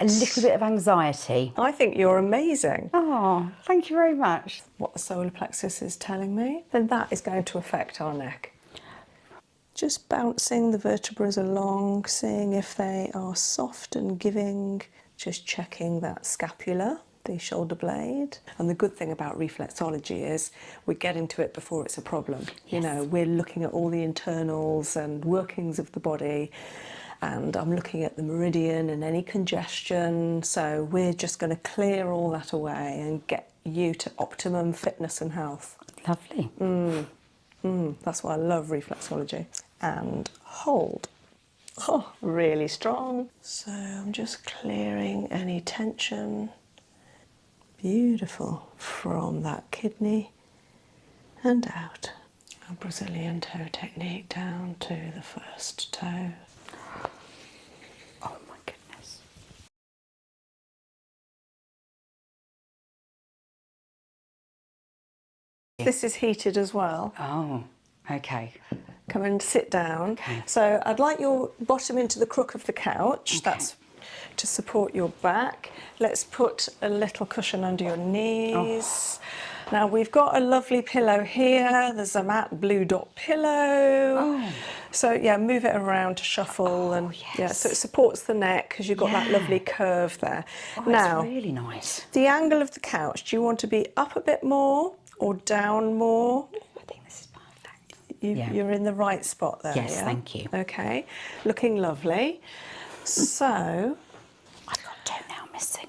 A little bit of anxiety. I think you're amazing. Oh, thank you very much. What the solar plexus is telling me, then that is going to affect our neck. Just bouncing the vertebrae along, seeing if they are soft and giving, just checking that scapula, the shoulder blade. And the good thing about reflexology is we get into it before it's a problem. Yes. You know, we're looking at all the internals and workings of the body, and I'm looking at the meridian and any congestion. So we're just going to clear all that away and get you to optimum fitness and health. Lovely. That's why I love reflexology. And hold. Oh, really strong. So I'm just clearing any tension. Beautiful. From that kidney and out. A Brazilian toe technique down to the first toe. Oh my goodness. This is heated as well. Oh, okay. Come and sit down. Okay. So I'd like your bottom into the crook of the couch. Okay. That's to support your back. Let's put a little cushion under your knees. Oh. Now we've got a lovely pillow here, the Zamat blue dot pillow. Oh. So yeah, move it around to shuffle and yes. yeah, so it supports the neck because you've got that lovely curve there. Oh, now, it's really nice. the angle of the couch, do you want to be up a bit more or down more? I think this is perfect. You're in the right spot there. Yes, yeah? thank you. Okay, looking lovely. So, I've got toenail missing.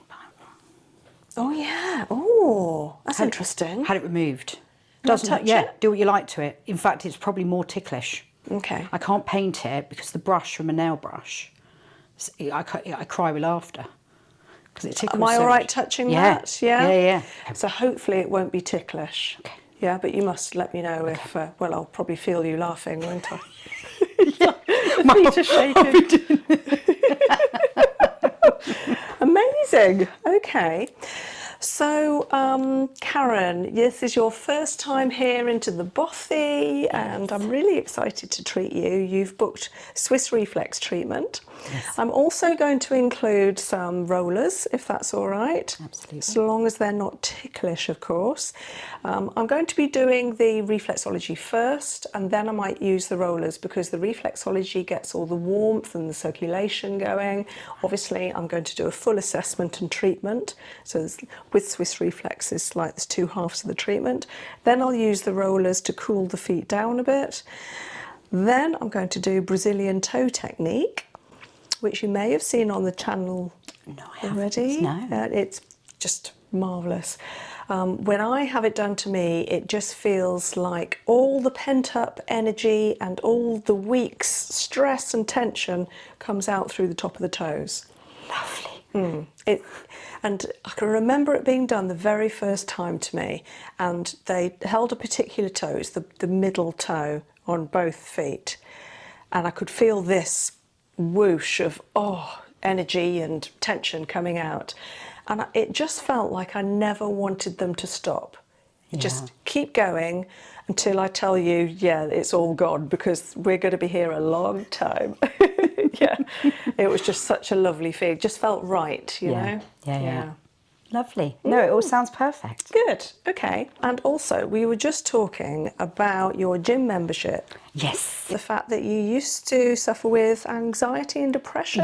oh yeah, oh, that's interesting. Had it removed. Not touch yeah, it? do what you like to it. In fact, it's probably more ticklish. Okay. I can't paint it because the brush from a nail brush, I cry with laughter because it tickles. Am I so all right much. touching Yeah. that? Yeah? Yeah. So hopefully it won't be ticklish. Okay. Yeah, but you must let me know if, well, I'll probably feel you laughing, won't I? My feet are shaking. Amazing. Okay. So, Karen, this is your first time here into the bothy, and I'm really excited to treat you. You've booked Swiss Reflex treatment. Yes. I'm also going to include some rollers, if that's all right. Absolutely. So long as they're not ticklish, of course. I'm going to be doing the reflexology first, and then I might use the rollers because the reflexology gets all the warmth and the circulation going. Obviously, I'm going to do a full assessment and treatment. So with Swiss Reflex, it's like there's two halves of the treatment. Then I'll use the rollers to cool the feet down a bit. Then I'm going to do Brazilian toe technique, which you may have seen on the channel already. No. It's just marvellous. When I have it done to me, it just feels like all the pent-up energy and all the week's stress and tension comes out through the top of the toes. Lovely. And I can remember it being done the very first time to me, and they held a particular toe, it's the middle toe on both feet, and I could feel this whoosh of energy and tension coming out, and it just felt like I never wanted them to stop. Just keep going until I tell you, yeah, it's all gone, because we're going to be here a long time. Yeah, it was just such a lovely feel. Just felt right, you know? Yeah. Lovely. No, it all sounds perfect. Good. Okay. And also, we were just talking about your gym membership. Yes. The fact that you used to suffer with anxiety and depression.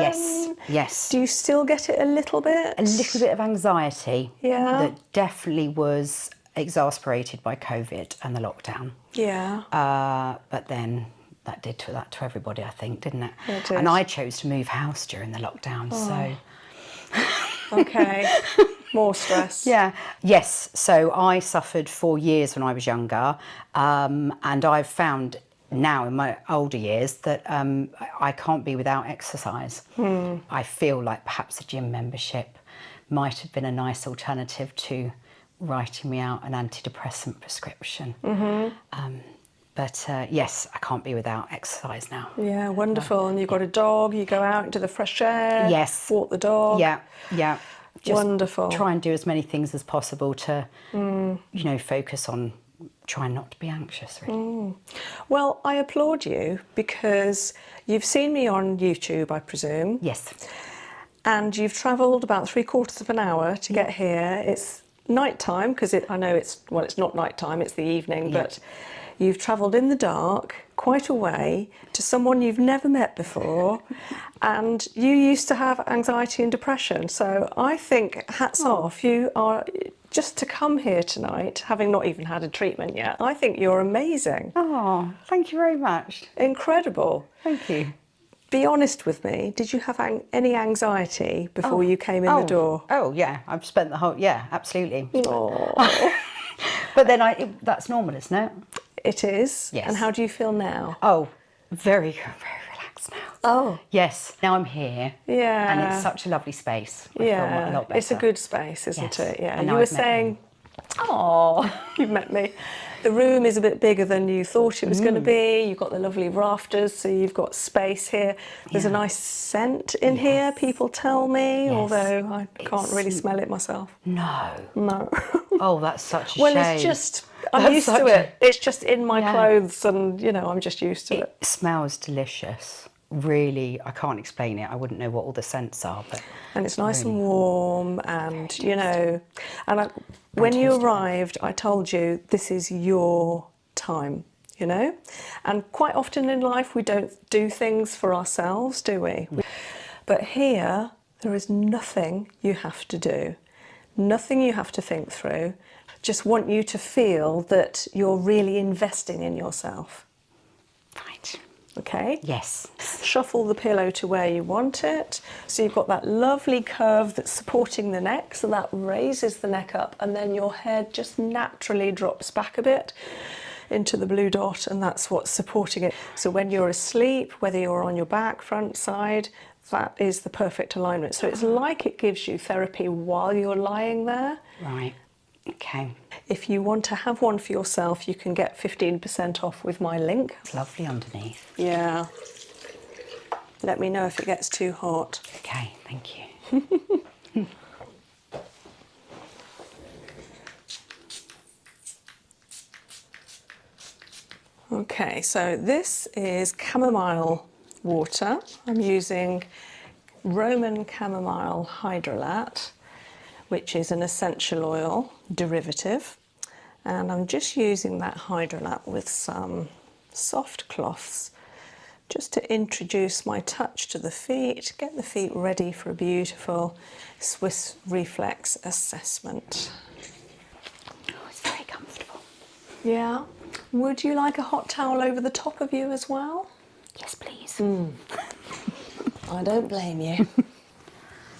Yes. Do you still get it a little bit? A little bit of anxiety. Yeah. That definitely was exasperated by COVID and the lockdown. Yeah. But then that did that to everybody, I think, didn't it? It did. And I chose to move house during the lockdown, so. Okay. More stress. Yeah. Yes. So I suffered for years when I was younger, and I've found now in my older years that I can't be without exercise. I feel like perhaps a gym membership might have been a nice alternative to writing me out an antidepressant prescription. But yes, I can't be without exercise now. Yeah, wonderful. And you've got a dog, you go out into the fresh air. Yes. Walk the dog. Yeah. Just wonderful. Try and do as many things as possible to, focus on trying not to be anxious, really. Well, I applaud you because you've seen me on YouTube, I presume. Yes. And you've travelled about 3/4 of an hour to get here. It's night time because I know it's not night time, it's the evening, but you've travelled in the dark quite a way to someone you've never met before, and you used to have anxiety and depression. So I think hats off. You are just to come here tonight, having not even had a treatment yet. I think you're amazing. Oh, thank you very much. Incredible. Thank you. Be honest with me, did you have any anxiety before you came in the door? Oh, yeah, I've spent the whole, absolutely. Oh. But then that's normal, isn't it? It is? Yes. And how do you feel now? Oh, very, very relaxed now. Oh. Yes, now I'm here. Yeah. And it's such a lovely space. I feel a lot better. It's a good space, isn't it? Yeah. And You were saying, oh, you've met me. The room is a bit bigger than you thought it was going to be. You've got the lovely rafters, so you've got space here. There's a nice scent in here, people tell me, although I can't really smell it myself. No. Oh, that's such a shame. Well, it's just, I'm used to it. It's just in my clothes and, I'm just used to it. It smells delicious. Really, I can't explain it. I wouldn't know what all the scents are, but... And it's nice and warm and, when you arrived, I told you this is your time, And quite often in life, we don't do things for ourselves, do we? But here, there is nothing you have to do, nothing you have to think through. Just want you to feel that you're really investing in yourself. Right. Okay? Yes. Shuffle the pillow to where you want it. So you've got that lovely curve that's supporting the neck, so that raises the neck up, and then your head just naturally drops back a bit into the blue dot, and that's what's supporting it. So when you're asleep, whether you're on your back, front, side, that is the perfect alignment. So it's like it gives you therapy while you're lying there. Right. Okay. If you want to have one for yourself, you can get 15% off with my link. It's lovely underneath. Yeah. Let me know if it gets too hot. Okay, thank you. Okay, so this is chamomile water. I'm using Roman chamomile hydrolat, which is an essential oil derivative, and I'm just using that hydrolat with some soft cloths just to introduce my touch to the feet, get the feet ready for a beautiful Swiss Reflex assessment. Oh, it's very comfortable. Yeah. Would you like a hot towel over the top of you as well? Yes, please. I don't blame you.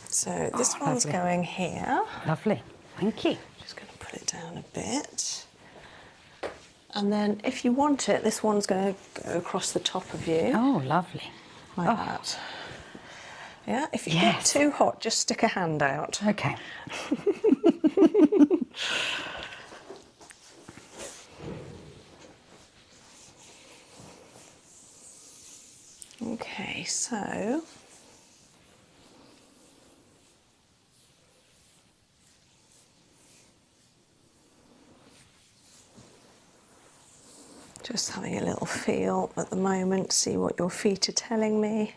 So this one's lovely. going here. Lovely. Thank you. Just going to put it down a bit. And then if you want it, this one's going to go across the top of you. Oh, lovely. Like that. Yeah, if you get too hot, just stick a hand out. Okay. Okay, so just having a little feel at the moment, see what your feet are telling me.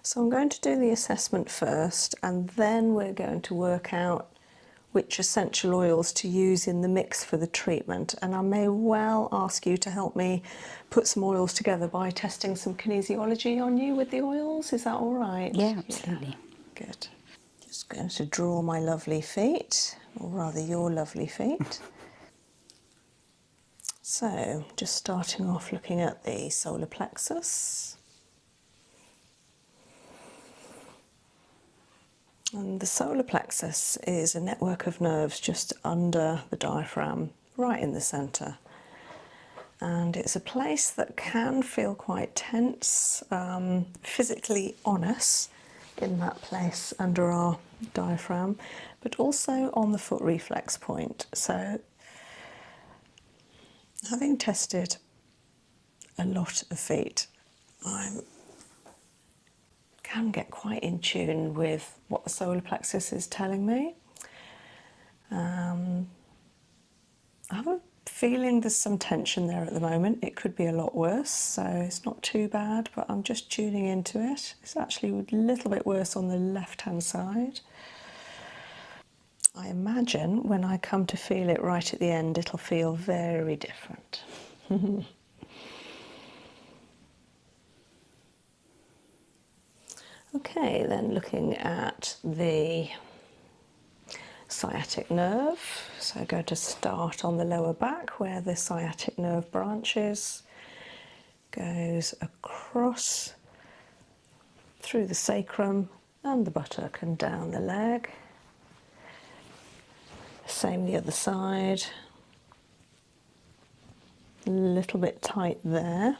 So I'm going to do the assessment first, and then we're going to work out which essential oils to use in the mix for the treatment. And I may well ask you to help me put some oils together by testing some kinesiology on you with the oils. Is that all right? Yeah, absolutely. Yeah. Good. Just going to draw my lovely feet, or rather your lovely feet. So just starting off looking at the solar plexus. And the solar plexus is a network of nerves just under the diaphragm, right in the centre. And it's a place that can feel quite tense, physically on us in that place under our diaphragm, but also on the foot reflex point. So, having tested a lot of feet, I can get quite in tune with what the solar plexus is telling me. I have a feeling there's some tension there at the moment. It could be a lot worse, so it's not too bad, but I'm just tuning into it. It's actually a little bit worse on the left-hand side. I imagine when I come to feel it right at the end, it'll feel very different. Okay, then looking at the sciatic nerve. So going to start on the lower back where the sciatic nerve branches, goes across through the sacrum and the buttock and down the leg. Same the other side. A little bit tight there.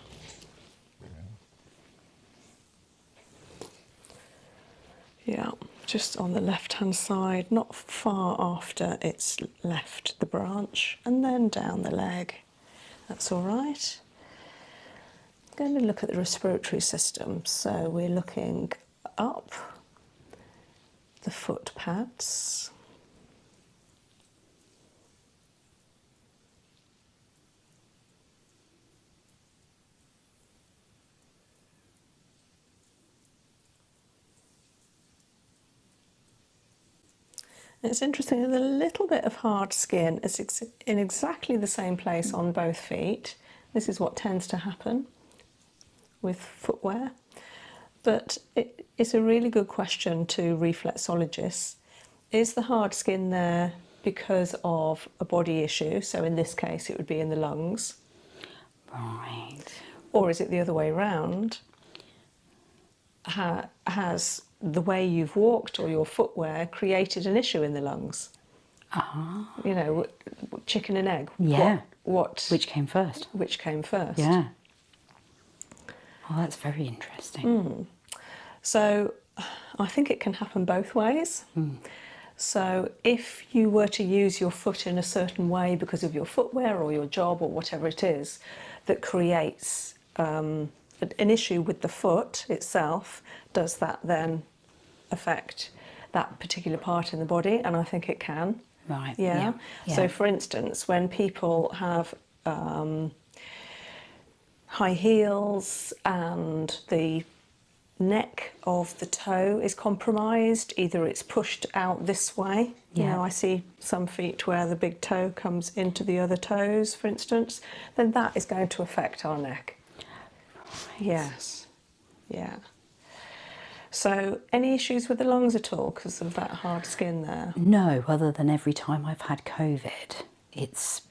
Yeah, just on the left-hand side, not far after it's left the branch, and then down the leg. That's all right. I'm going to look at the respiratory system. So we're looking up the foot pads. It's interesting, there's a little bit of hard skin. It's in exactly the same place on both feet. This is what tends to happen with footwear. But it's a really good question to reflexologists. Is the hard skin there because of a body issue? So in this case, it would be in the lungs. Right. Or is it the other way around? Has the way you've walked or your footwear created an issue in the lungs? You know, chicken and egg. Yeah. Which came first? Which came first? Yeah. Oh, that's very interesting. So I think it can happen both ways. So if you were to use your foot in a certain way because of your footwear or your job or whatever it is that creates an issue with the foot itself, does that then affect that particular part in the body? And I think it can. Right. Yeah. Yeah. So for instance, when people have high heels and the neck of the toe is compromised, either it's pushed out this way. You know, I see some feet where the big toe comes into the other toes, for instance, then that is going to affect our neck. Right. Yes. Yeah. So, any issues with the lungs at all because of that hard skin there? No, other than every time I've had COVID, it's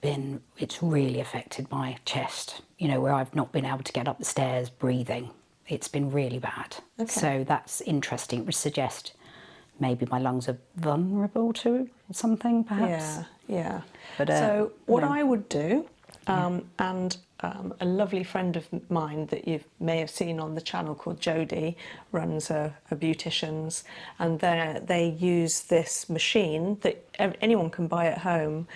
really affected my chest, you know, where I've not been able to get up the stairs breathing. It's been really bad. Okay. So that's interesting. It would suggest maybe my lungs are vulnerable to something, perhaps. Yeah. But, so what I would do, and a lovely friend of mine that you may have seen on the channel called Jodie runs a beautician's, and they use this machine that anyone can buy at home,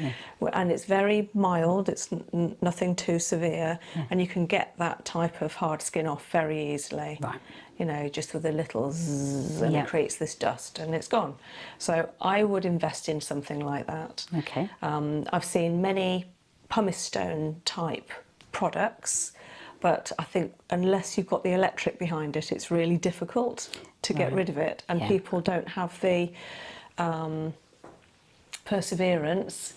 and it's very mild, it's nothing too severe, and you can get that type of hard skin off very easily. Right. You know, just with a little zzz, and it creates this dust and it's gone. So I would invest in something like that. Okay. I've seen many pumice stone type products, but I think unless you've got the electric behind it, it's really difficult to get rid of it, and people don't have the perseverance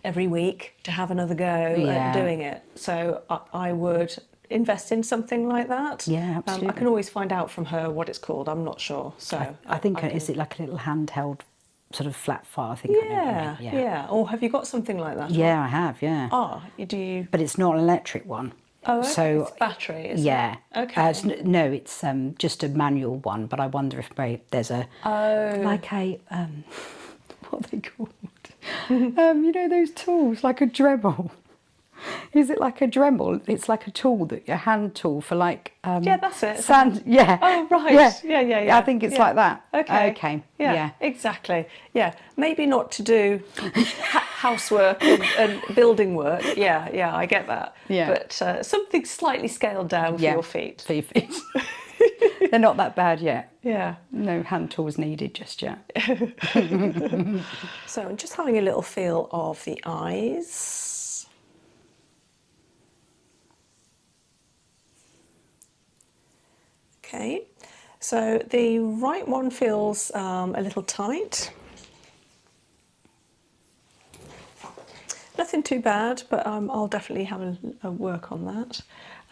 every week to have another go at doing it. So I would invest in something like that. Yeah, absolutely. I can always find out from her what it's called. I'm not sure. So I think is it like a little handheld sort of flat file? I think. Yeah. Or have you got something like that? Yeah, I have. Yeah. Oh, do you? But it's not an electric one. Oh, okay. So it's battery, is it? Okay. No, it's just a manual one. But I wonder if there's a like a what are they called? You know those tools, like a Dremel. Is it like a Dremel? It's like a tool, a hand tool for like yeah, that's it. Sand. Yeah. Oh right. Yeah. I think it's like that. Okay. Yeah. Exactly. Yeah. Maybe not to do housework and building work. Yeah. I get that. Yeah. But something slightly scaled down for your feet. For your feet. They're not that bad yet. Yeah. No hand tools needed just yet. So I'm just having a little feel of the eyes. Okay, so the right one feels a little tight. Nothing too bad, but I'll definitely have a work on that.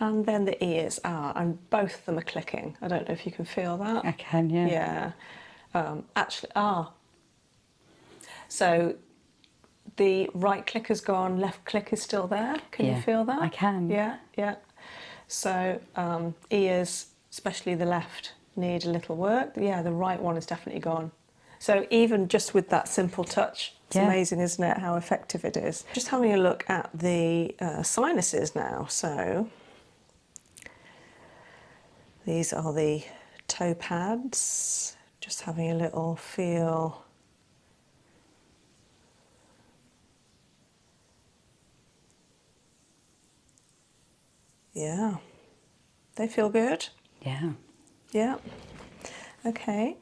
And then the ears and both of them are clicking. I don't know if you can feel that. I can, yeah. Yeah. Actually, so the right click has gone, left click is still there. Can you feel that? I can. Yeah, yeah. So ears, especially the left, need a little work. Yeah, the right one is definitely gone. So even just with that simple touch, it's amazing, isn't it, how effective it is. Just having a look at the sinuses now. So these are the toe pads. Just having a little feel. Yeah, they feel good. Yeah. Yeah. Okay.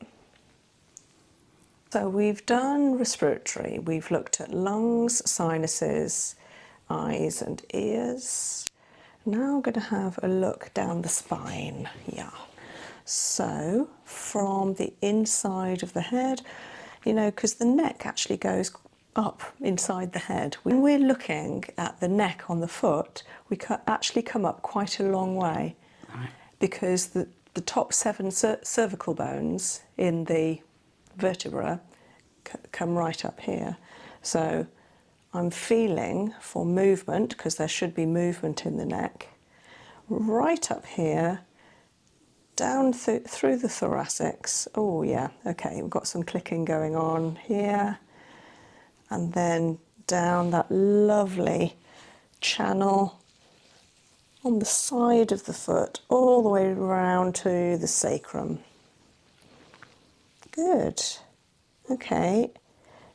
So we've done respiratory, we've looked at lungs, sinuses, eyes and ears. Now I'm going to have a look down the spine. Yeah. So from the inside of the head, you know, because the neck actually goes up inside the head. When we're looking at the neck on the foot, we actually come up quite a long way, Right. because the top 7 cervical bones in the vertebra come right up here. So I'm feeling for movement, because there should be movement in the neck, right up here, down through the thoracics. Oh yeah, okay, we've got some clicking going on here, and then down that lovely channel on the side of the foot, all the way around to the sacrum. Good. Okay.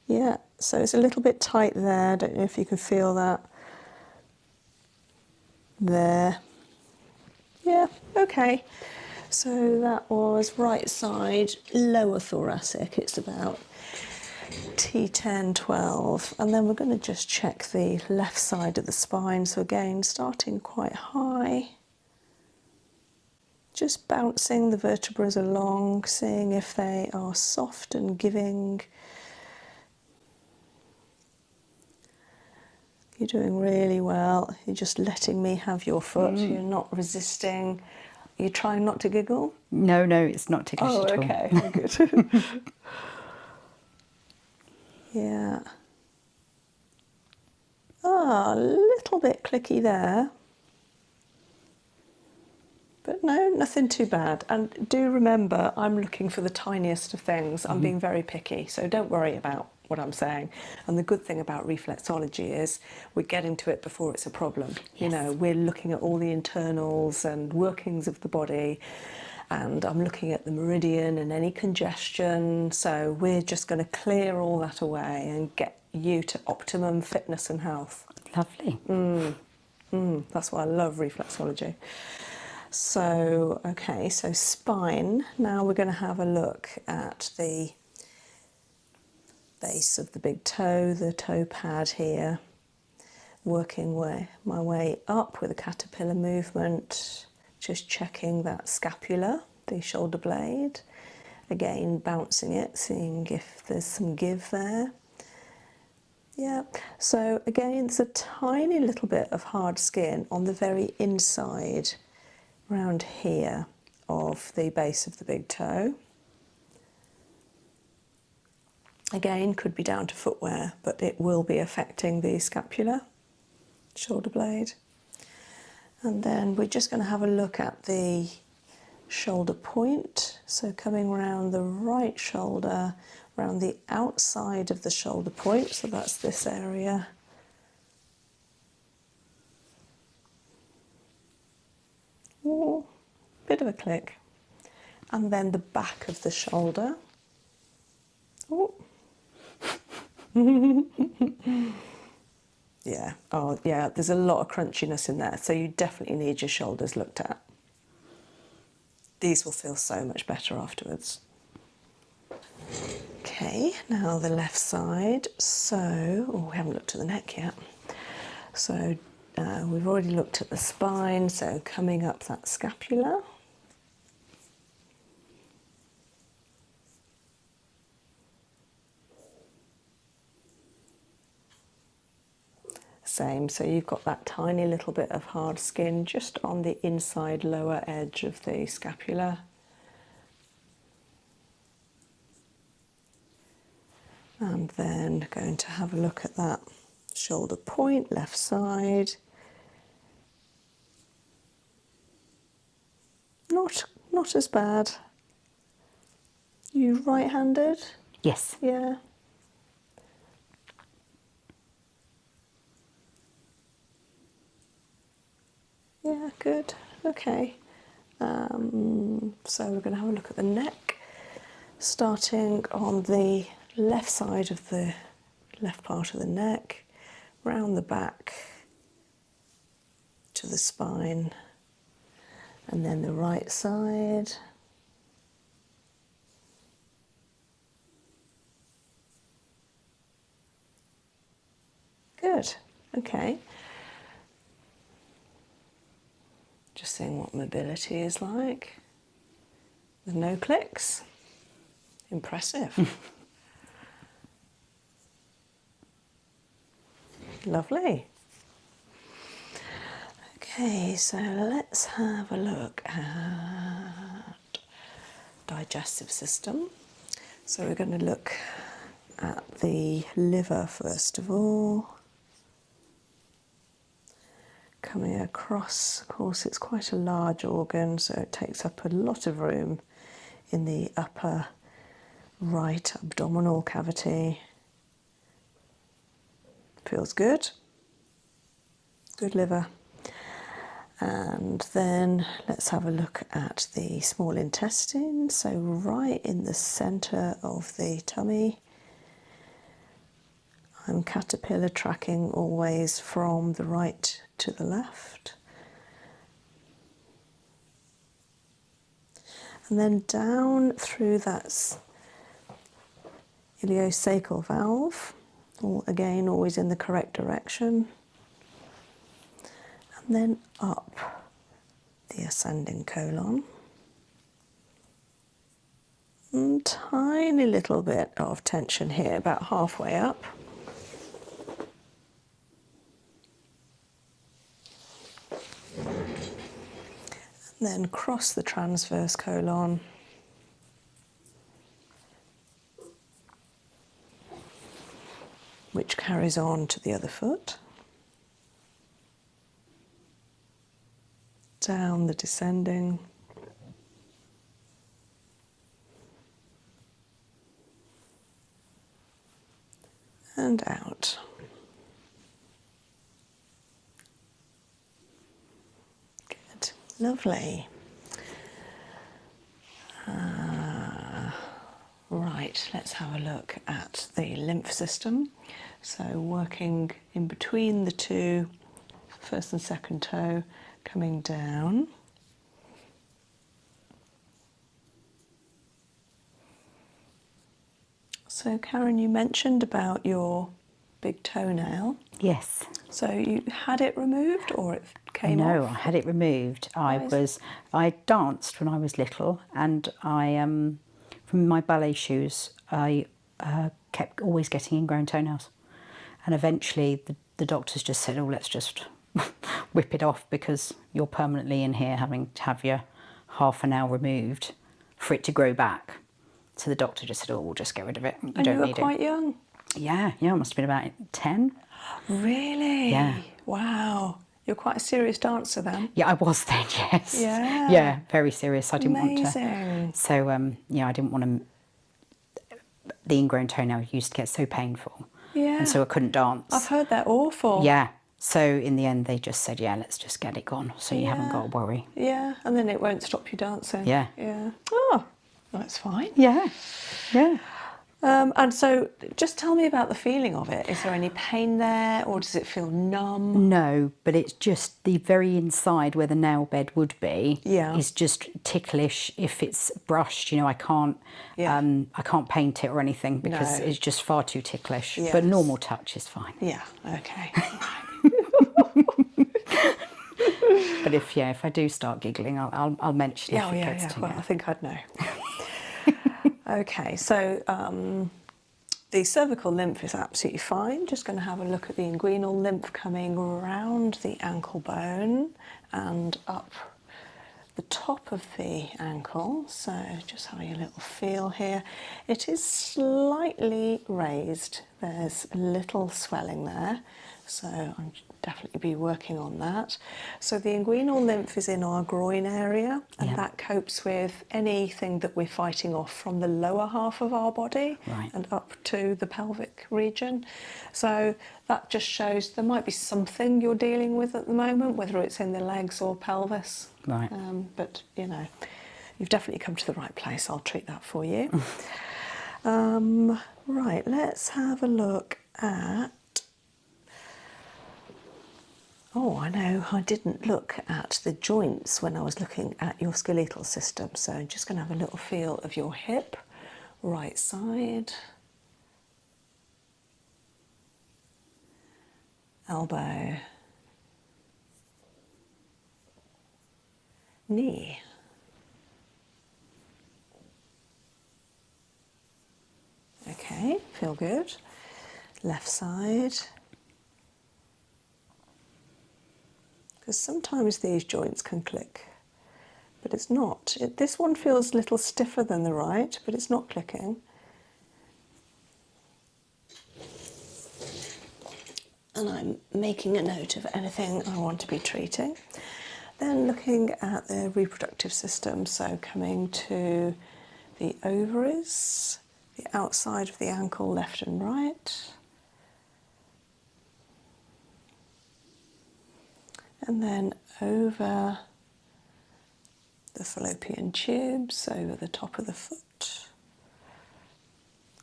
Yeah, so it's a little bit tight there. I don't know if you can feel that. There. Yeah, okay. So that was right side, lower thoracic. It's about T10, 12. And then we're going to just check the left side of the spine. So again, starting quite high. Just bouncing the vertebrae along, seeing if they are soft and giving. You're doing really well. You're just letting me have your foot. You're not resisting. You're trying not to giggle? No, it's not ticklish at all. Oh, okay. Oh, good. Yeah. A little bit clicky there. But no, nothing too bad. And do remember, I'm looking for the tiniest of things. I'm being very picky, so don't worry about what I'm saying. And the good thing about reflexology is we're getting to it before it's a problem. You know, we're looking at all the internals and workings of the body, and I'm looking at the meridian and any congestion. So we're just going to clear all that away and get you to optimum fitness and health. Lovely. That's why I love reflexology. So, okay, so spine. Now we're going to have a look at the base of the big toe, the toe pad here. Working my way up with a caterpillar movement. Just checking that scapula, the shoulder blade. Again, bouncing it, seeing if there's some give there. Yeah, so again, there's a tiny little bit of hard skin on the very inside, around here, of the base of the big toe. Again, could be down to footwear, but it will be affecting the scapula, shoulder blade. And then we're just going to have a look at the shoulder point. So coming around the right shoulder, around the outside of the shoulder point, so that's this area. Ooh, bit of a click. And then the back of the shoulder. Ooh. Yeah, oh yeah, there's a lot of crunchiness in there, so you definitely need your shoulders looked at. These will feel so much better afterwards. Okay, now the left side. So, oh, we haven't looked at the neck yet. So we've already looked at the spine, so coming up that scapula. same. So you've got that tiny little bit of hard skin just on the inside lower edge of the scapula. And then going to have a look at that shoulder point, left side. Not as bad. You right-handed? Yes. Yeah. Yeah, good. Okay. So we're going to have a look at the neck, starting on the left side of the left part of the neck, round the back to the spine, and then the right side. Good. Okay. Just seeing what mobility is like. With no clicks. Impressive. Lovely. Okay, so let's have a look at digestive system. So we're going to look at the liver first of all. Coming across, of course, it's quite a large organ, so it takes up a lot of room in the upper right abdominal cavity. Feels good. Good liver. And then let's have a look at the small intestine. So right in the centre of the tummy. I'm caterpillar tracking always from the right to the left. And then down through that ileocecal valve, again always in the correct direction. And then up the ascending colon. And tiny little bit of tension here, about halfway up. And then cross the transverse colon. Which carries on to the other foot. Down the descending. And out. Good, lovely. Right, let's have a look at the lymph system. So working in between the two, first and second toe, coming down. So Karen, you mentioned about your big toenail. Yes. So you had it removed or it came off? No, I had it removed. I danced when I was little, and from my ballet shoes, I kept always getting ingrown toenails. And eventually the doctors just said, oh, let's just whip it off because you're permanently in here having to have your half an hour removed for it to grow back. So the doctor just said, oh, we'll just get rid of it. You don't were need quite it. young? Yeah, I must have been about 10. Really? Yeah. Wow. You're quite a serious dancer then? Yeah, I was then, yes. Yeah. Yeah, very serious. I didn't Amazing. want to. So, I didn't want to. The ingrown toenail used to get so painful. Yeah. And so I couldn't dance. I've heard they're awful. Yeah. So in the end, they just said, yeah, let's just get it gone. So you haven't got to worry. Yeah, and then it won't stop you dancing. Yeah. Yeah. Oh, that's fine. Yeah. Yeah. And so just tell me about the feeling of it. Is there any pain there or does it feel numb? No, but it's just the very inside where the nail bed would be is just ticklish if it's brushed. I can't paint it or anything because it's just far too ticklish. Yes. But normal touch is fine. Yeah, okay. But if I do start giggling, I'll mention if it gets to Well, I think I'd know. Okay, so The cervical lymph is absolutely fine. Just going to have a look at the inguinal lymph coming around the ankle bone and up the top of the ankle. So just having a little feel here. It is slightly raised. There's a little swelling there. So I'll definitely be working on that. So the inguinal lymph is in our groin area, and that copes with anything that we're fighting off from the lower half of our body and up to the pelvic region. So that just shows there might be something you're dealing with at the moment, whether it's in the legs or pelvis. Right. But you know, you've definitely come to the right place. I'll treat that for you. Right, let's have a look at... Oh, I know, I didn't look at the joints when I was looking at your skeletal system. So I'm just going to have a little feel of your hip, right side, elbow, knee. Okay, feel good. Left side. Because sometimes these joints can click, but it's not. This one feels a little stiffer than the right, but it's not clicking. And I'm making a note of anything I want to be treating. Then looking at the reproductive system, so coming to the ovaries, the outside of the ankle, left and right. And then over the fallopian tubes, over the top of the foot,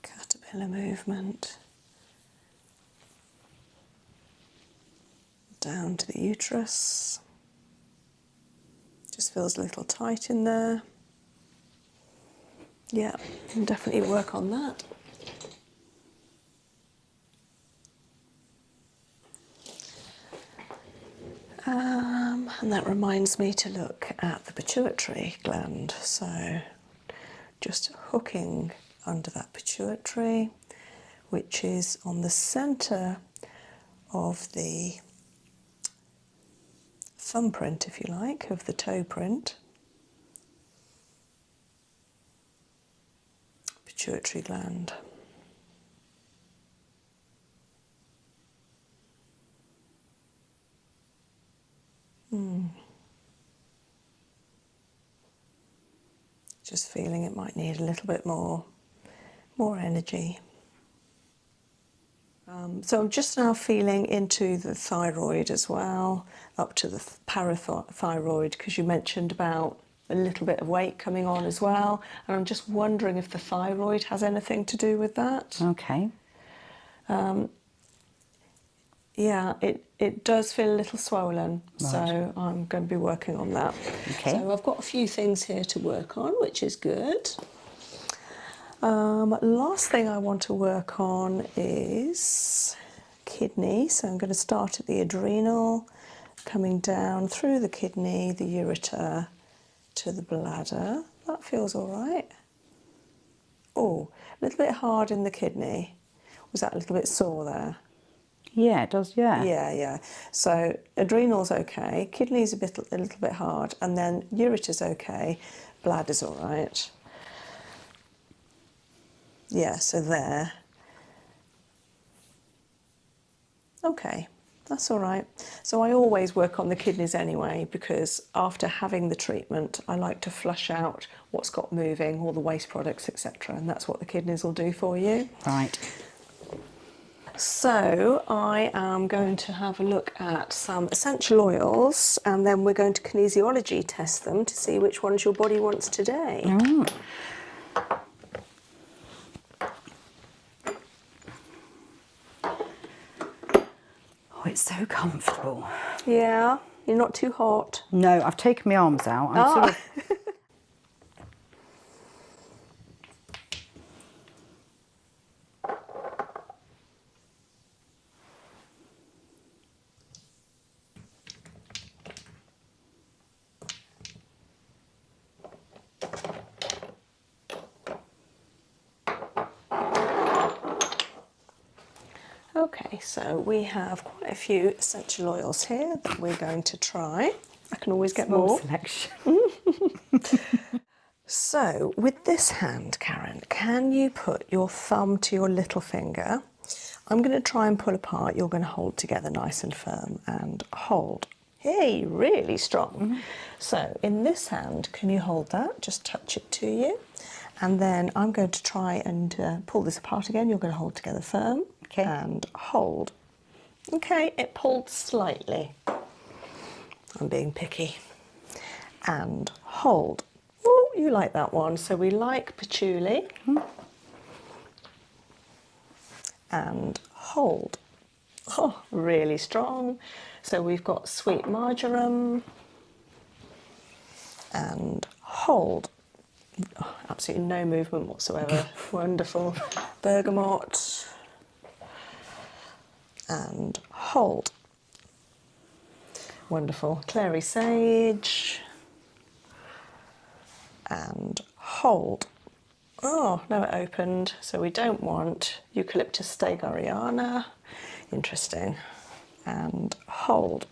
caterpillar movement, down to the uterus. Just feels a little tight in there. Yeah, can definitely work on that. And that reminds me to look at the pituitary gland. So just hooking under that pituitary, which is on the centre of the thumbprint, if you like, of the toe print. Pituitary gland. Just feeling it might need a little bit more energy. So I'm just now feeling into the thyroid as well, up to the parathyroid, because you mentioned about a little bit of weight coming on as well, and I'm just wondering if the thyroid has anything to do with that. Okay. Yeah, it does feel a little swollen, so I'm going to be working on that. Okay. So I've got a few things here to work on, which is good. Last thing I want to work on is kidney. So I'm going to start at the adrenal, coming down through the kidney, the ureter, to the bladder. That feels all right. Oh, a little bit hard in the kidney. Was that a little bit sore there? Yeah, it does, yeah. Yeah. So adrenal's okay, kidney's a little bit hard, and then ureter's okay, bladder's all right. Yeah, so there. Okay, that's all right. So I always work on the kidneys anyway, because after having the treatment, I like to flush out what's got moving, all the waste products, etc., and that's what the kidneys will do for you. Right. So I am going to have a look at some essential oils, and then we're going to kinesiology test them to see which ones your body wants today. Oh, it's so comfortable. Yeah, you're not too hot. No, I've taken my arms out. I'm sort of... Okay, so we have quite a few essential oils here that we're going to try. I can always get Small more. selection. So, with this hand, Karen, can you put your thumb to your little finger? I'm going to try and pull apart. You're going to hold together nice and firm and hold. Hey, really strong. So, in this hand, can you hold that? Just touch it to you. And then I'm going to try and pull this apart again. You're going to hold together firm and hold. Okay, it pulled slightly. I'm being picky. And hold. Oh, you like that one. So we like patchouli. And hold. Oh, really strong. So we've got sweet marjoram. And hold. Oh, absolutely no movement whatsoever. Wonderful. Bergamot. And hold. Wonderful. Clary sage. And hold. Oh, no, it opened. So we don't want Eucalyptus stegariana. Interesting. And hold.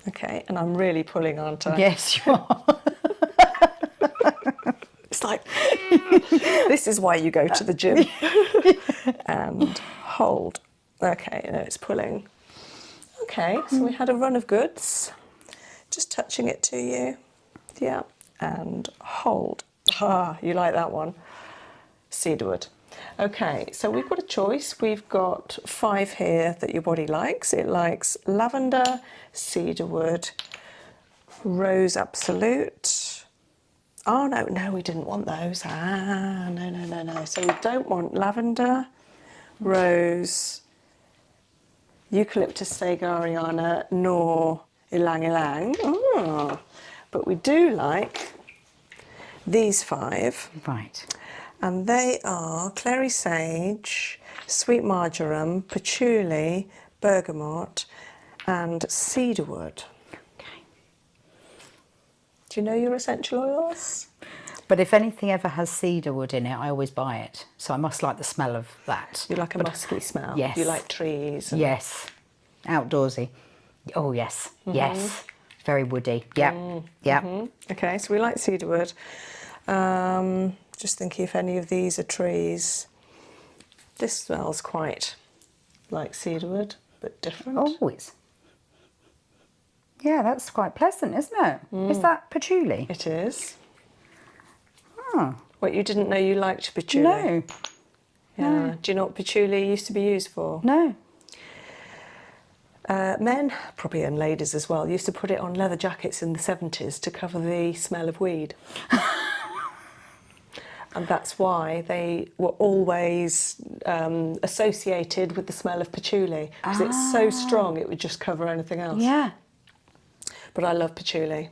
Okay, and I'm really pulling, aren't I? Yes, you are. It's like, this is why you go to the gym. And hold. Okay, no, it's pulling. Okay, so we had a run of goods. Just touching it to you. Yeah, and hold. Ah, you like that one. Cedarwood. Okay, so we've got a choice. We've got 5 here that your body likes. It likes lavender, cedarwood, rose absolute. Oh, no, we didn't want those. Ah, no. So we don't want lavender, rose, Eucalyptus stegariana, nor ylang ylang. Oh, but we do like these 5. Right. And they are clary sage, sweet marjoram, patchouli, bergamot, and cedarwood. Okay. Do you know your essential oils? But if anything ever has cedarwood in it, I always buy it. So I must like the smell of that. You like a musky smell? Yes. You like trees? And... Yes. Outdoorsy. Oh, yes. Yes. Very woody. Yeah. Yeah. Okay, so we like cedarwood. Just thinking if any of these are trees. This smells quite like cedarwood, but different. Oh, it's... Yeah, that's quite pleasant, isn't it? Is that patchouli? It is. Oh. What, you didn't know you liked patchouli? No. Yeah. No. Do you know what patchouli used to be used for? No. Men, probably, and ladies as well, used to put it on leather jackets in the 70s to cover the smell of weed. And that's why they were always associated with the smell of patchouli, because it's so strong it would just cover anything else. Yeah. But I love patchouli.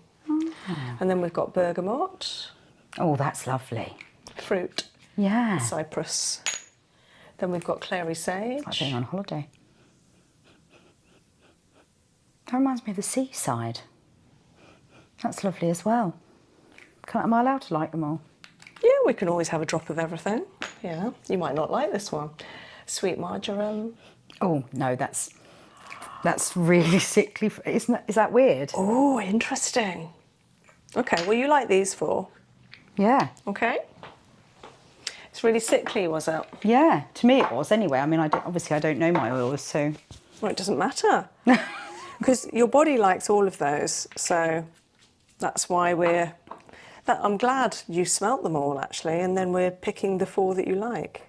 And then we've got bergamot. Oh, that's lovely. Fruit. Yeah. Cypress. Then we've got clary sage. Like being on holiday. That reminds me of the seaside. That's lovely as well. Am I allowed to like them all? Yeah, we can always have a drop of everything. Yeah, you might not like this one. Sweet marjoram. Oh no, that's really sickly. Is that weird? Oh, interesting. Okay, well, you like these 4. Yeah. Okay. It's really sickly, was it? Yeah. To me, it was anyway. I mean, obviously I don't know my oils, so. Well, it doesn't matter. Because your body likes all of those, so that's why I'm glad you smelt them all, actually, and then we're picking the 4 that you like.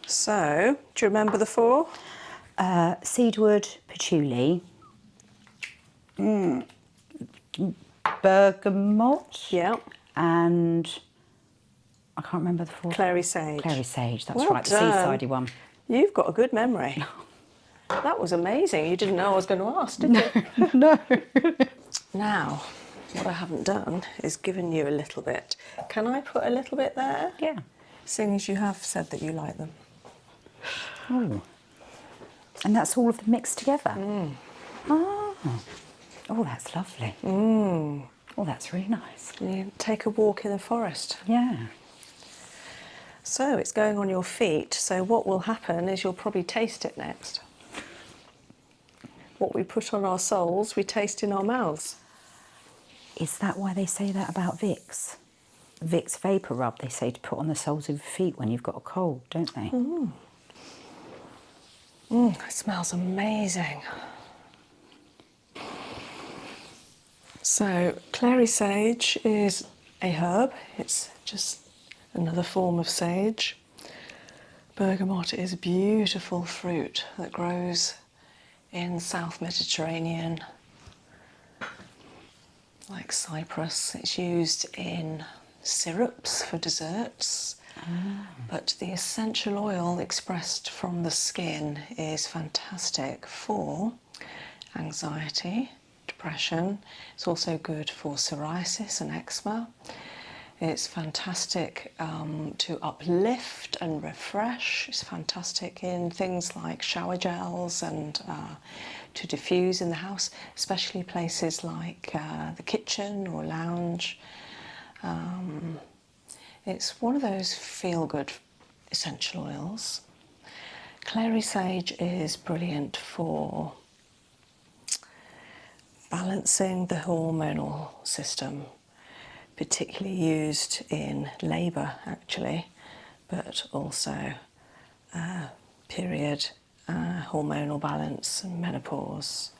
So, do you remember the 4? Cedarwood, patchouli, bergamot. Yeah. And I can't remember the 4th. Clary sage. Clary sage, that's Well right, the done. seasidey one. You've got a good memory. That was amazing. You didn't know I was going to ask, did you? No. Now, what I haven't done is given you a little bit. Can I put a little bit there? Yeah. Seeing as you have said that you like them. Oh. And that's all of them mixed together? Oh. Oh, that's lovely. Oh, that's really nice. You take a walk in the forest. Yeah. So it's going on your feet, so what will happen is you'll probably taste it next. What we put on our soles, we taste in our mouths. Is that why they say that about Vicks? Vicks Vapor Rub, they say to put on the soles of your feet when you've got a cold, don't they? It smells amazing. So, clary sage is a herb. It's just another form of sage. Bergamot is a beautiful fruit that grows in South Mediterranean, like Cyprus. It's used in syrups for desserts, but the essential oil expressed from the skin is fantastic for anxiety, depression. It's also good for psoriasis and eczema. It's fantastic to uplift and refresh. It's fantastic in things like shower gels and to diffuse in the house, especially places like the kitchen or lounge. It's one of those feel-good essential oils. Clary sage is brilliant for balancing the hormonal system, particularly used in labour actually, but also period, hormonal balance and menopause.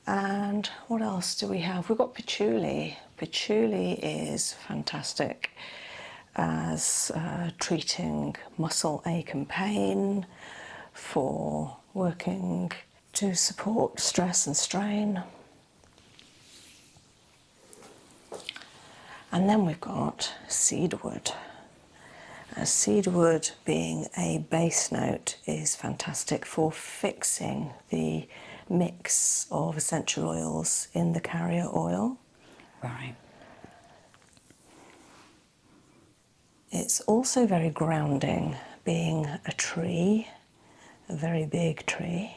And what else do we have? We've got patchouli. Patchouli is fantastic as treating muscle ache and pain, for working to support stress and strain. And then we've got cedarwood. Cedarwood, being a base note, is fantastic for fixing the mix of essential oils in the carrier oil. Right. It's also very grounding, being a tree, a very big tree.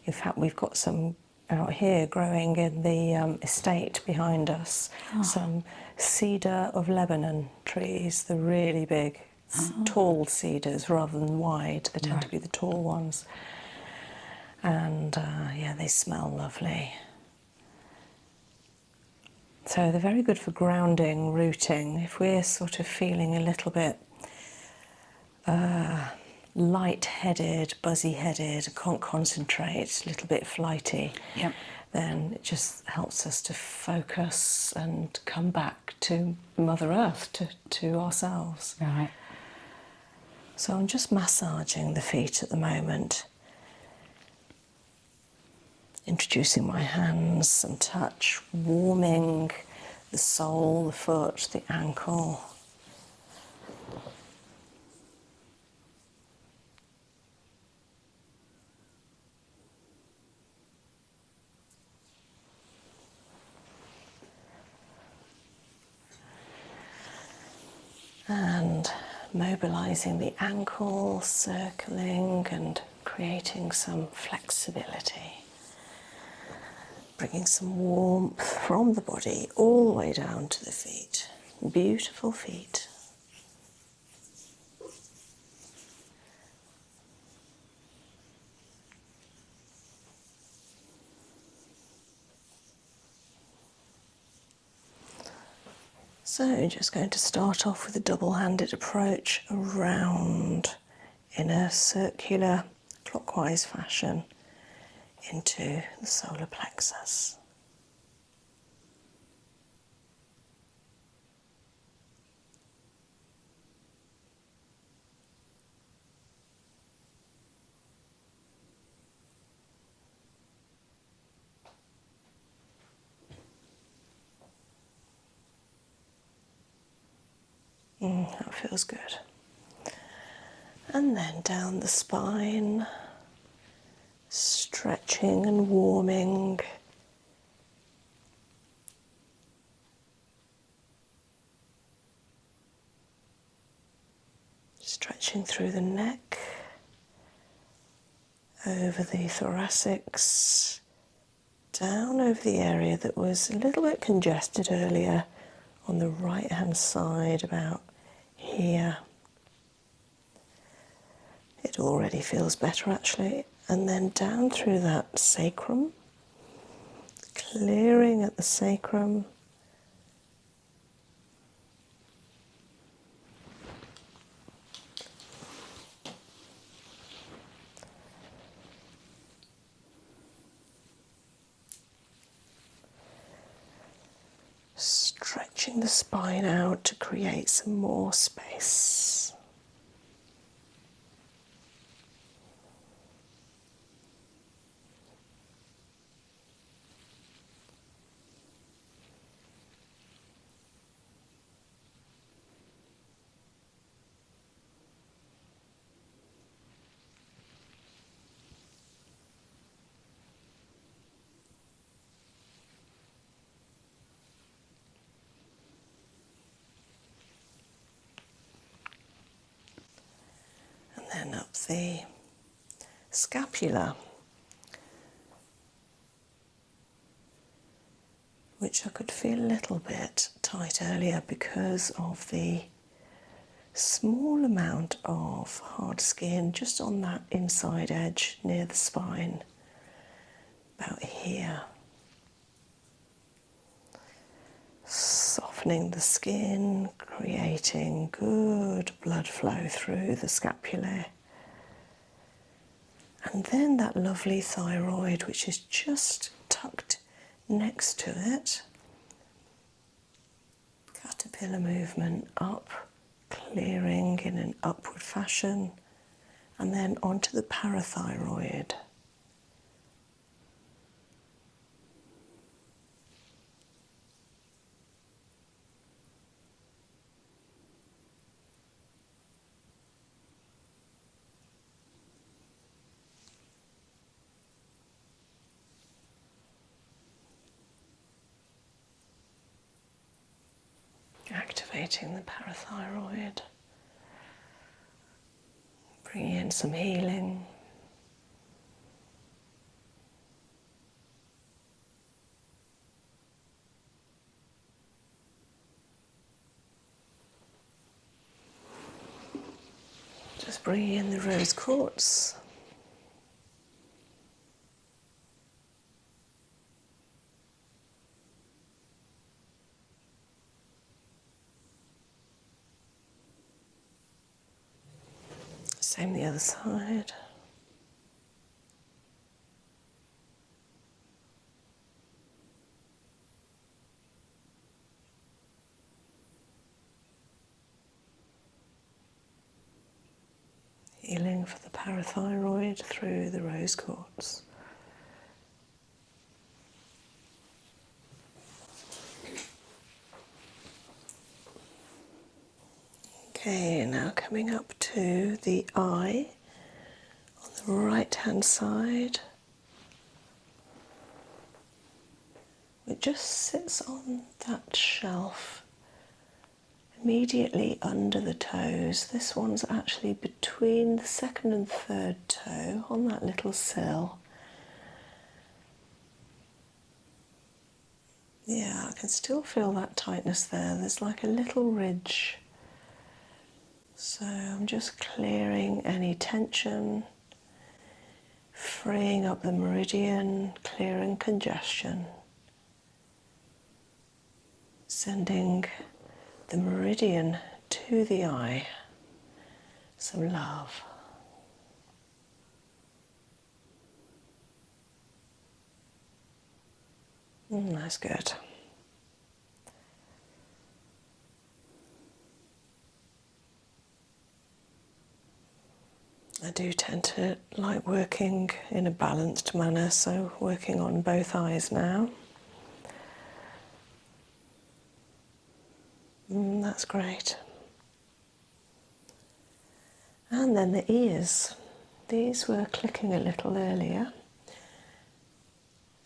In fact, we've got some out here growing in the estate behind us, some cedar of Lebanon trees, the really big, tall cedars rather than wide. They tend to be the tall ones. And yeah, they smell lovely. So they're very good for grounding, rooting. If we're sort of feeling a little bit light-headed, buzzy-headed, can't concentrate, a little bit flighty, Yep. then it just helps us to focus and come back to Mother Earth, to ourselves. Right. So I'm just massaging the feet at the moment, introducing my hands, some touch, warming the sole, the foot, the ankle. And mobilising the ankle, circling and creating some flexibility. Bringing some warmth from the body all the way down to the feet. Beautiful feet. So just going to start off with a double-handed approach around in a circular clockwise fashion into the solar plexus. That feels good. And then down the spine, stretching and warming. Stretching through the neck, over the thoracics, down over the area that was a little bit congested earlier on the right hand side, about here. It already feels better actually. And then down through that sacrum, clearing at the sacrum. Stretching the spine out to create some more space. And then up the scapula, which I could feel a little bit tight earlier because of the small amount of hard skin just on that inside edge near the spine, about here. Softening the skin, creating good blood flow through the scapulae. And then that lovely thyroid, which is just tucked next to it. Caterpillar movement up, clearing in an upward fashion, and then onto the parathyroid. Activating the parathyroid, bringing in some healing. Just bringing in the rose quartz. Same the other side. Healing for the parathyroid through the rose quartz. Okay, now coming up to the eye on the right hand side. It just sits on that shelf immediately under the toes. This one's actually between the second and third toe on that little sill. Yeah, I can still feel that tightness there. There's like a little ridge. So I'm just clearing any tension, freeing up the meridian, clearing congestion, sending the meridian to the eye some love. That's good. I do tend to like working in a balanced manner, so working on both eyes now. That's great. And then the ears. These were clicking a little earlier,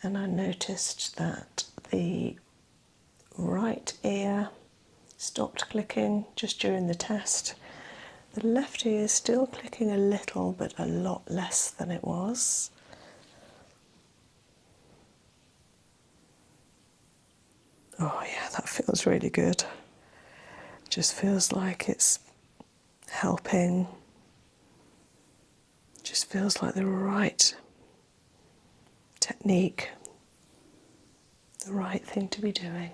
and I noticed that the right ear stopped clicking just during the test. The left ear is still clicking a little, but a lot less than it was. Oh yeah, that feels really good. Just feels like it's helping just feels like the right technique, the right thing to be doing.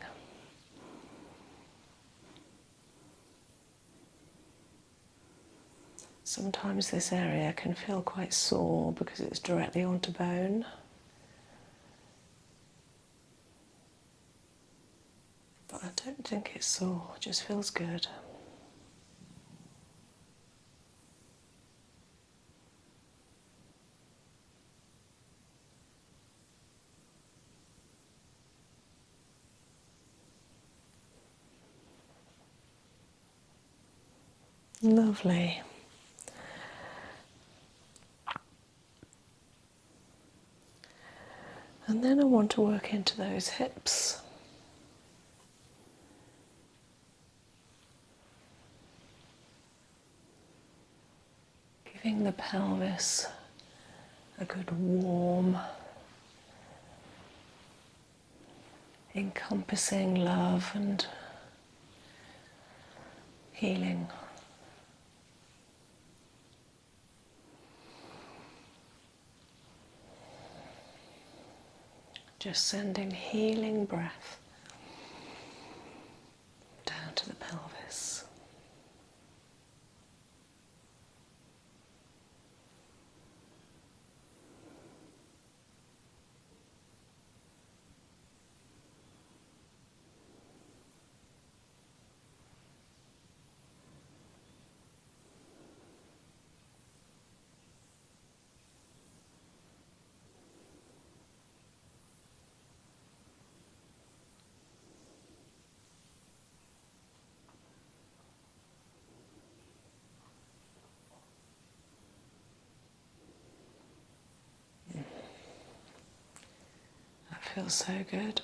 Sometimes this area can feel quite sore because it's directly onto bone. But I don't think it's sore, it just feels good. Lovely. And then I want to work into those hips. Giving the pelvis a good warm, encompassing love and healing. Just sending healing breath down to the pelvis. That feels so good.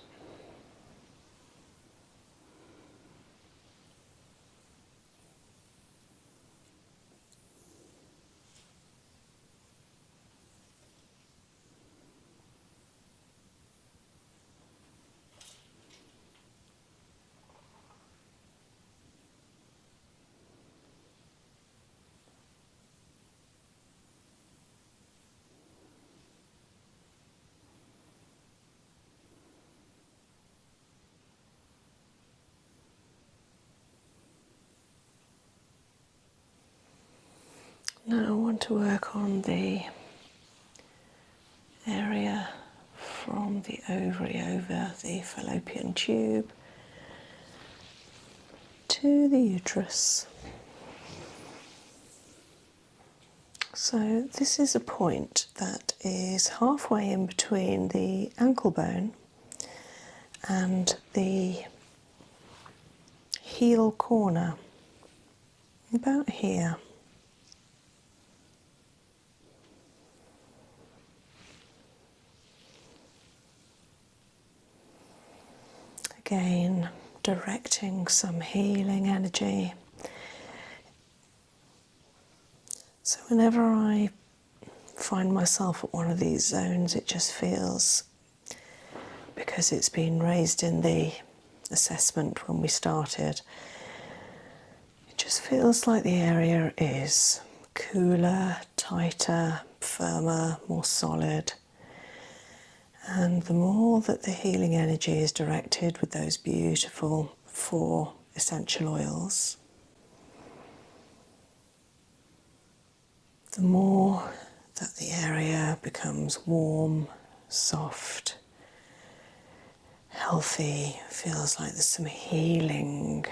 Now I want to work on the area from the ovary over the fallopian tube to the uterus. So this is a point that is halfway in between the ankle bone and the heel corner, about here. Again, directing some healing energy. So whenever I find myself at one of these zones, it just feels, because it's been raised in the assessment when we started, it just feels like the area is cooler, tighter, firmer, more solid. And the more that the healing energy is directed with those beautiful 4 essential oils, the more that the area becomes warm, soft, healthy, feels like there's some healing,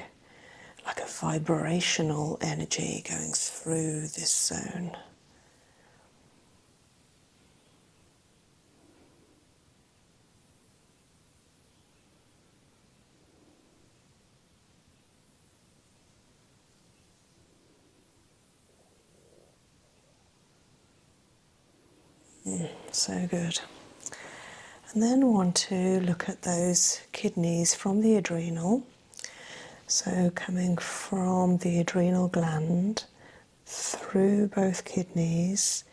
like a vibrational energy going through this zone. So good. And then I want to look at those kidneys from the adrenal. So coming from the adrenal gland through both kidneys,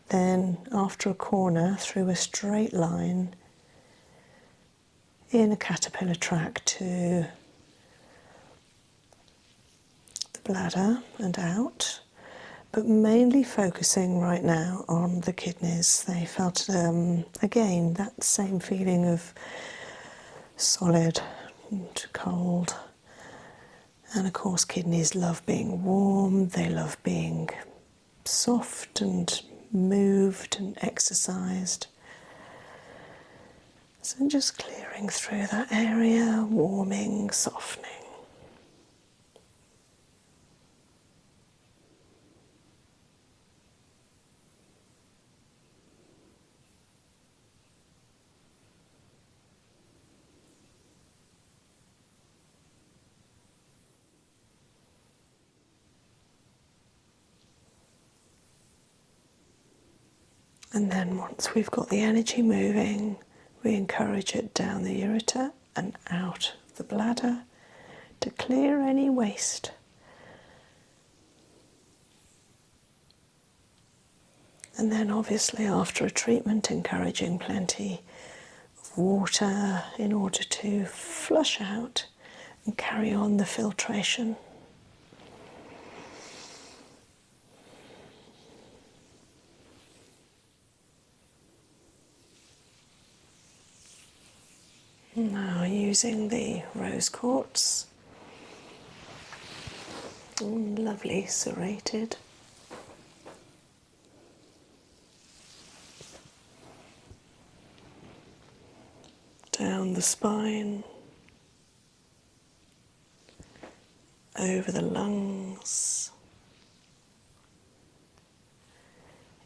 then after a corner through a straight line in a caterpillar track to the bladder and out, but mainly focusing right now on the kidneys. They felt, again, that same feeling of solid and cold. And of course, kidneys love being warm, they love being soft and moved and exercised. So just clearing through that area, warming, softening. And then once we've got the energy moving, we encourage it down the ureter and out the bladder to clear any waste. And then obviously after a treatment, encouraging plenty of water in order to flush out and carry on the filtration. Now using the rose quartz, lovely serrated. Down the spine, over the lungs,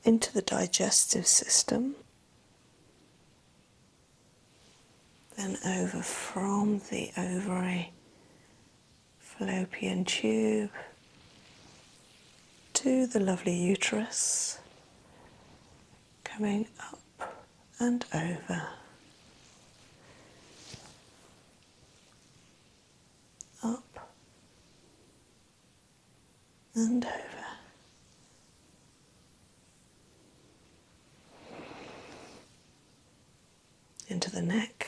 into the digestive system, then over from the ovary, fallopian tube, to the lovely uterus, coming up and over. Up and over. Into the neck.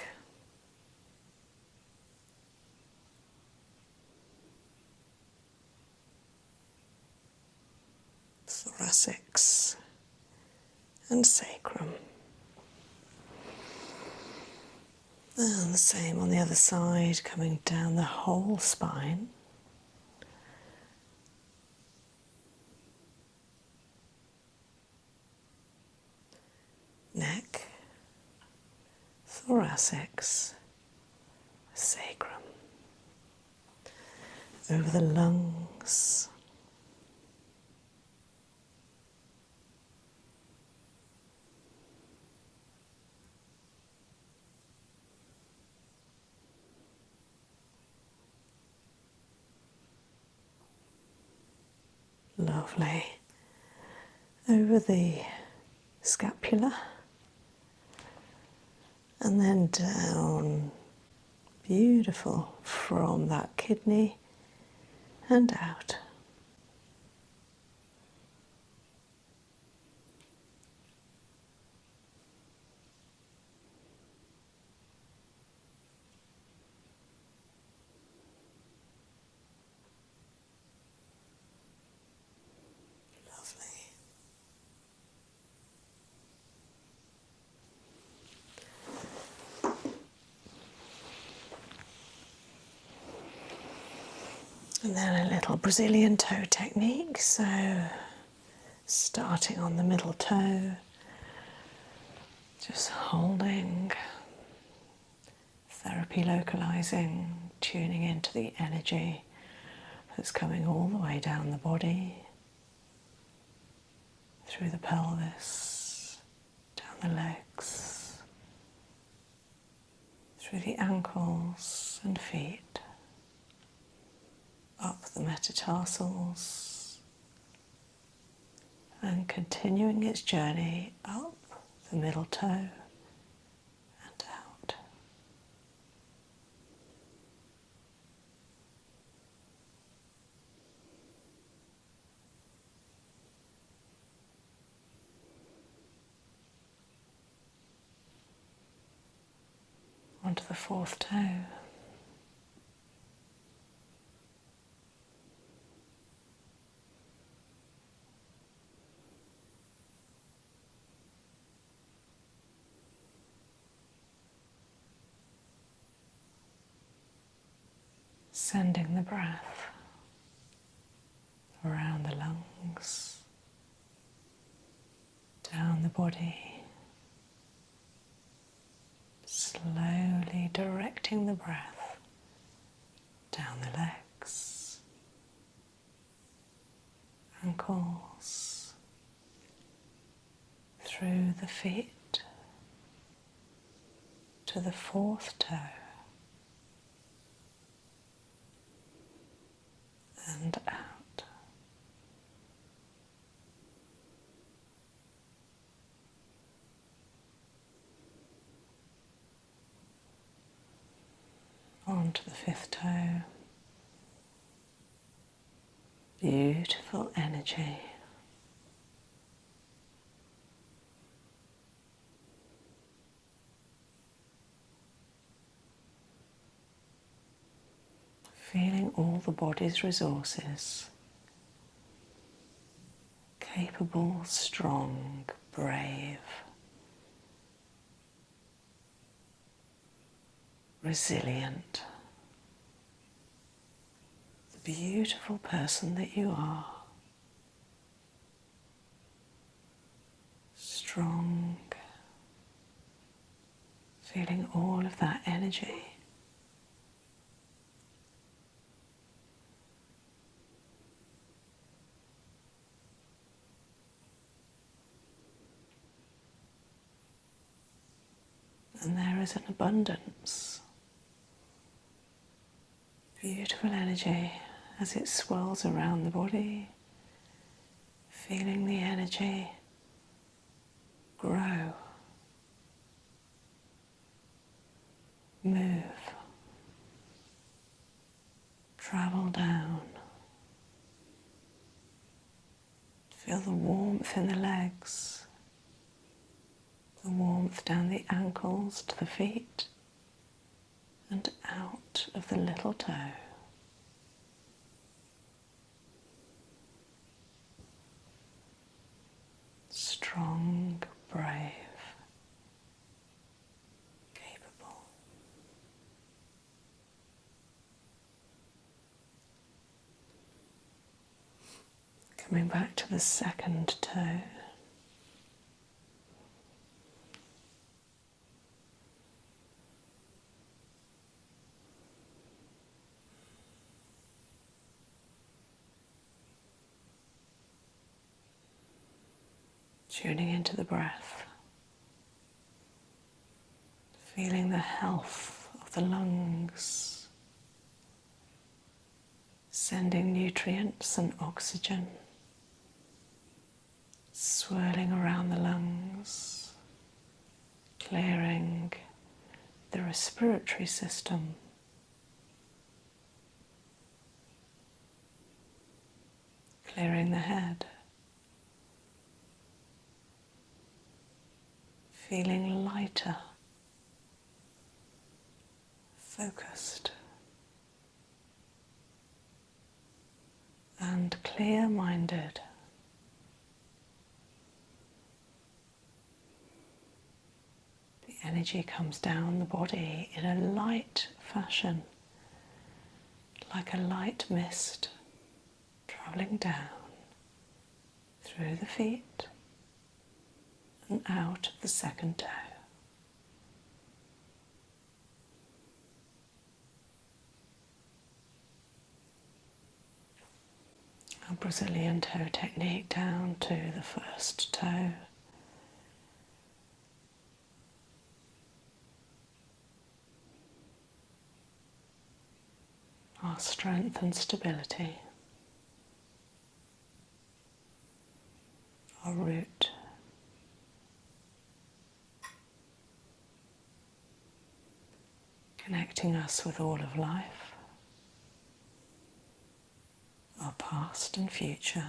Thoracics and sacrum. And the same on the other side, coming down the whole spine. Neck, thoracics, sacrum. Over the lungs. Lovely. Over the scapula. And then down, beautiful, from that kidney and out. Lovely. And then a little Brazilian toe technique. So starting on the middle toe, just holding, therapy localizing, tuning into the energy that's coming all the way down the body, through the pelvis, down the legs, through the ankles and feet, up the metatarsals, and continuing its journey up the middle toe and out. Onto the fourth toe. Sending the breath around the lungs, down the body, slowly directing the breath down the legs, ankles, through the feet to the fourth toe and out. Onto the fifth toe. Beautiful energy. Feeling all the body's resources. Capable, strong, brave, resilient. The beautiful person that you are. Strong. Feeling all of that energy. And there is an abundance. Beautiful energy as it swirls around the body. Feeling the energy grow, move, travel down. Feel the warmth in the legs. The warmth down the ankles to the feet and out of the little toe. Strong, brave, capable. Coming back to the second toe. Tuning into the breath, feeling the health of the lungs, sending nutrients and oxygen, swirling around the lungs, clearing the respiratory system, clearing the head. Feeling lighter, focused, and clear-minded. The energy comes down the body in a light fashion, like a light mist travelling down through the feet and out of the second toe. A Brazilian toe technique down to the first toe. Our strength and stability. Our root. Connecting us with all of life, our past and future,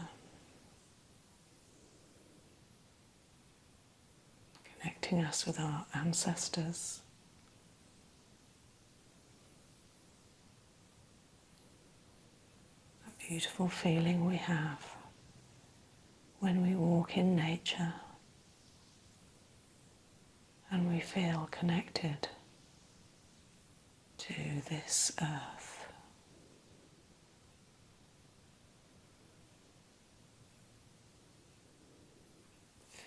connecting us with our ancestors, a beautiful feeling we have when we walk in nature and we feel connected to this earth.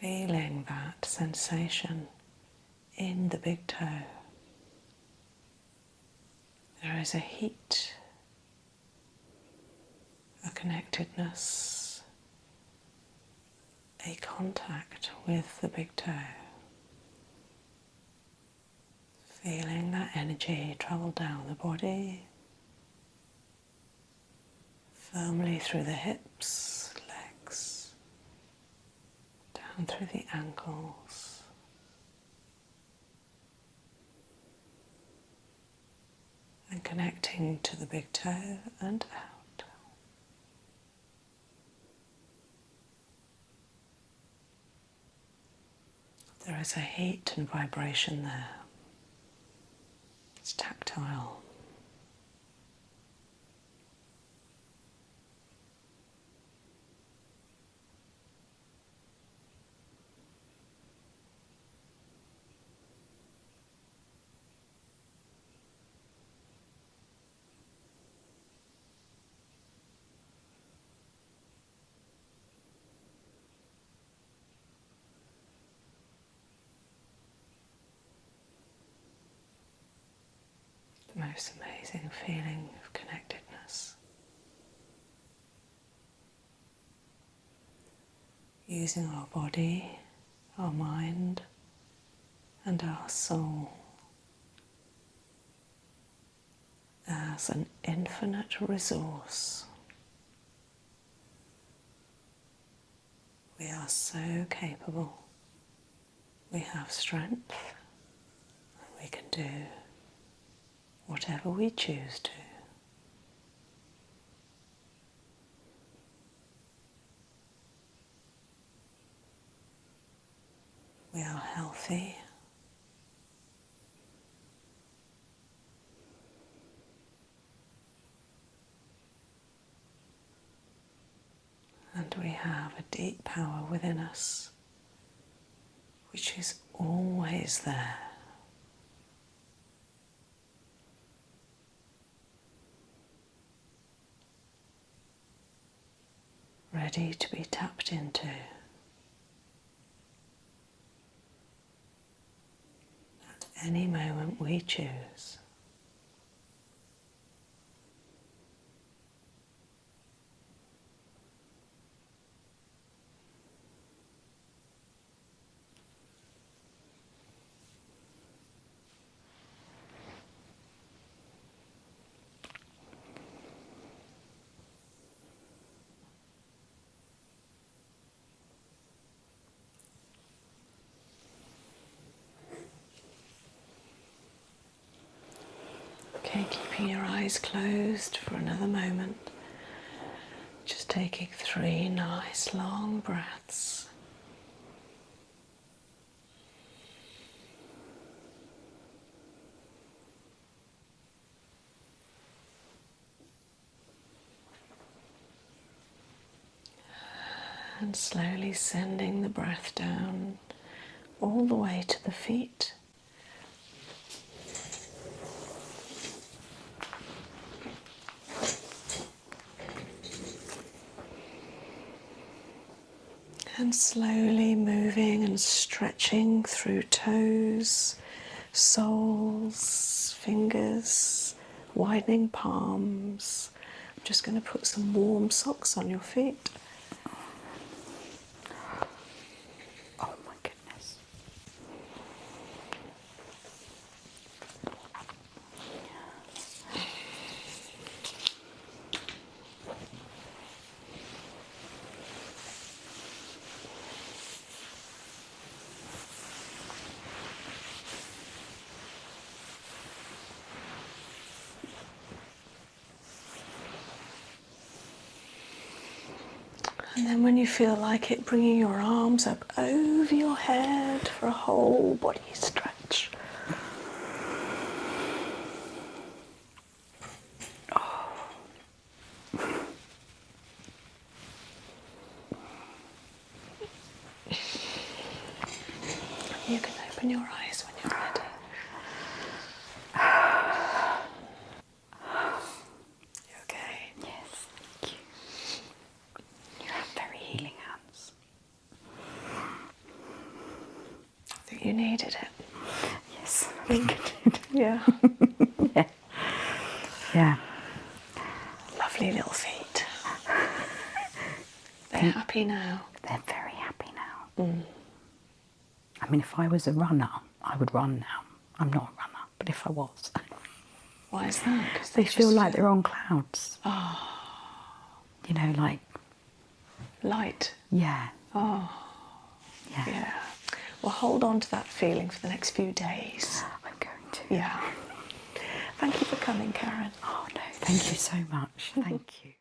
Feeling that sensation in the big toe. There is a heat, a connectedness, a contact with the big toe. Feeling that energy travel down the body, firmly through the hips, legs, down through the ankles, and connecting to the big toe and out. There is a heat and vibration there. It's tactile. The most amazing feeling of connectedness. Using our body, our mind, and our soul as an infinite resource. We are so capable. We have strength, and we can do whatever we choose to. We are healthy. And we have a deep power within us, which is always there. Ready to be tapped into. At any moment we choose. Okay, keeping your eyes closed for another moment. Just taking 3 nice long breaths. And slowly sending the breath down all the way to the feet. And slowly moving and stretching through toes, soles, fingers, widening palms. I'm just going to put some warm socks on your feet. Oh my goodness. And then when you feel like it, bringing your arms up over your head for a whole body stretch. You can open your eyes when you're ready. You okay? Yes, thank you. You have very healing hands. You needed it. Yes, I think I did. Yeah. Yeah. Yeah. Lovely little feet. They're happy now. They're very happy now. I mean, if I was a runner, I would run now. I'm not a runner, but if I was. Why is that? Because They feel like they're on clouds. Oh. You know, like... Light. Yeah. Oh. Yeah. Yeah. Well, hold on to that feeling for the next few days. I'm going to. Yeah. Thank you for coming, Karen. Oh, no, thank you so much. Thank you.